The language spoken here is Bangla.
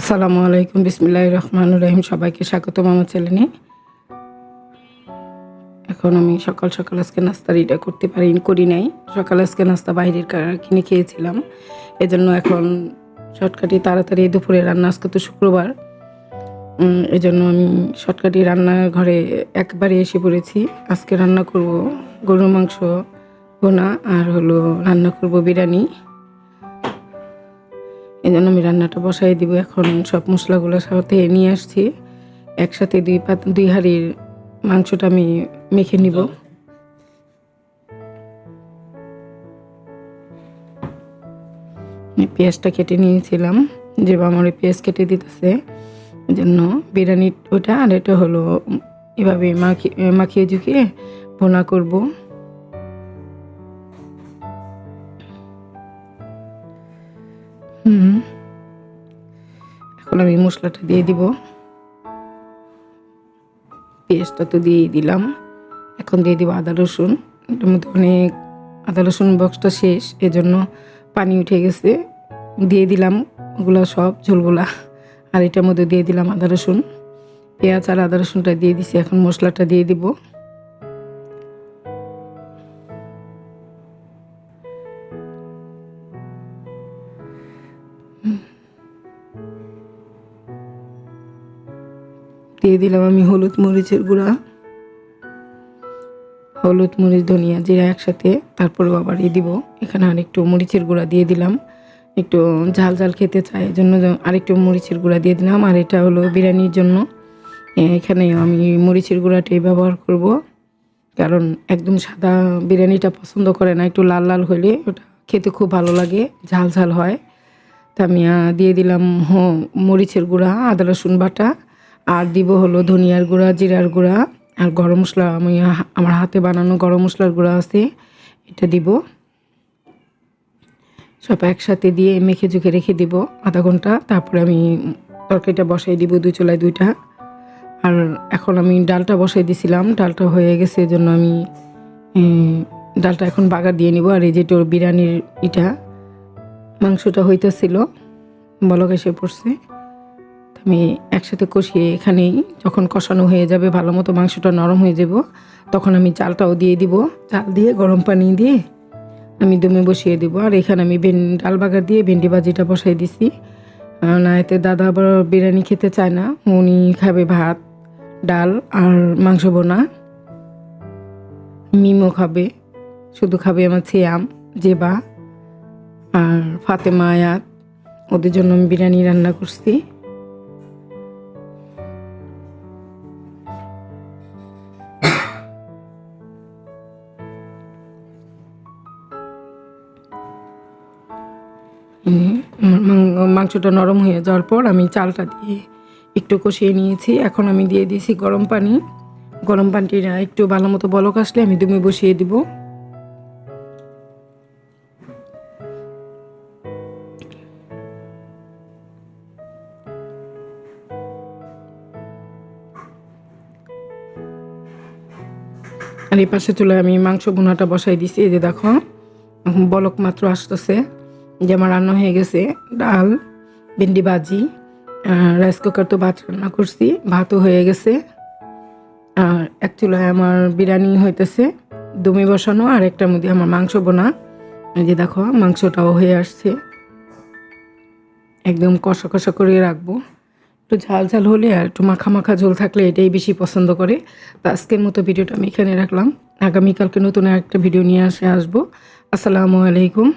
আসসালামু আলাইকুম, বিসমিল্লাহির রহমানির রহিম। সবাইকে স্বাগতম আমার চ্যানেলে। এখন আমি সকাল সকাল আজকে নাস্তা রেডি করি নাই। সকালে আজকে নাস্তা বাইরের কিনে খেয়েছিলাম, এজন্য এখন শর্টকাটে তাড়াতাড়ি দুপুরে রান্না। আজকে তো শুক্রবার, এজন্য আমি শর্টকাটে রান্নাঘরে একবারে এসে পড়েছি। আজকে রান্না করব গরুর মাংস ভুনা, আর রান্না করব বিরিয়ানি। এই জন্য আমি রান্নাটা বসাই দিব। এখন সব মশলাগুলো সাথে নিয়ে আসছি, একসাথে দুই হাঁড়ির মাংসটা আমি মেখে নিব। পেঁয়াজটা কেটে নিয়েছিলাম, যে আমার পেঁয়াজ কেটে দিতেছে, এই জন্য বিরিয়ানি ওটা, আর এটা এভাবে মাখিয়ে ঝুঁকিয়ে ভুনা করব। এখন আমি মশলাটা দিয়ে দিব। পেঁয়াজটা তো দিয়েই দিলাম, এখন দিয়ে দিব আদা রসুন। এটার মধ্যে অনেক আদা রসুন বক্সটা শেষ, এজন্য পানি উঠে গেছে। দিয়ে দিলাম ওগুলো সব ঝোলগুলা, আর এটার মধ্যে দিয়ে দিলাম আদা রসুন। পেঁয়াজ আর আদা রসুনটা দিয়ে দিছি। এখন মশলাটা দিয়ে দিব। দিয়ে দিলাম আমি হলুদ মরিচের গুঁড়া, হলুদ মরিচ ধনিয়া জিরা একসাথে, তারপরেও আবার দিব। এখানে আরেকটু মরিচের গুঁড়া দিয়ে দিলাম, একটু ঝাল ঝাল খেতে চাই এই জন্য আরেকটু মরিচের গুঁড়া দিয়ে দিলাম। আর এটা বিরিয়ানির জন্য এখানে আমি মরিচের গুঁড়াটাই ব্যবহার করব, কারণ একদম সাদা বিরিয়ানিটা পছন্দ করে না, একটু লাল লাল হলে ওটা খেতে খুব ভালো লাগে, ঝাল ঝাল হয়। তা আমি দিয়ে দিলাম মরিচের গুঁড়া, আদা রসুন বাটা, আর দিব ধনিয়ার গুঁড়া, জিরার গুঁড়া, আর গরম মশলা। আমি আমার হাতে বানানো গরম মশলার গুঁড়া আছে, এটা দিব। সব একসাথে দিয়ে মেখে ঝুঁকে রেখে দিব আধা ঘন্টা। তারপরে আমি তরকারিটা বসাই দিব দুই চুলায় দুইটা। আর এখন আমি ডালটা বসাই দিছিলাম, ডালটা হয়ে গেছে, এজন্য আমি ডালটা এখন বাগার দিয়ে নিব। আর এই যে বিরিয়ানির মাংসটা হইতেছিল, বলক এসে পড়ছে। আমি একসাথে কষিয়ে এখানেই যখন কষানো হয়ে যাবে, ভালো মতো মাংসটা নরম হয়ে যাব, তখন আমি চালটাও দিয়ে দিব। চাল দিয়ে গরম পানি দিয়ে আমি দমে বসিয়ে দিব। আর এখানে আমি ডাল বাগার দিয়ে ভেন্ডি ভাজিটা বসাই দিছি। না, এতে দাদা আবার বিরিয়ানি খেতে চায় না, উনি খাবে ভাত ডাল আর মাংস বোনা। মিমও খাবে, শুধু খাবে আমার ছিয়াম, জেবা আর ফাতেমা আয়াত, ওদের জন্য আমি বিরিয়ানি রান্না করছি। মাংসটা নরম হয়ে যাওয়ার পর আমি চালটা দিয়ে একটু কষিয়ে নিয়েছি। এখন আমি দিয়ে দিয়েছি গরম পানি। গরম পানিটা একটু ভালো মতো বলক আসলে আমি দমে বসিয়ে দিব। আর এই পাশে চুলায় আমি মাংস ভুনাটা বসাই দিছি। এই যে দেখো বলক মাত্র আসতেছে, যে আমার রান্না হয়ে গেছে। ডাল, ভেন্ডি ভাজি, রাইস কুকার তো ভাত রান্না করছি, ভাতও হয়ে গেছে। আর এক চুলায় আমার বিরিয়ানি হইতেছে দমে বসানো, আর একটার মধ্যে আমার মাংস বোনা। এই যে দেখো মাংসটাও হয়ে আসছে, একদম কষা কষা করে রাখবো। একটু ঝাল ঝাল হলে আর একটু মাখা মাখা ঝোল থাকলে এটাই বেশি পছন্দ করে। তো আজকের মতো ভিডিওটা আমি এখানে রাখলাম। আগামীকালকে নতুন একটা ভিডিও নিয়ে আসবো। আসসালামু আলাইকুম।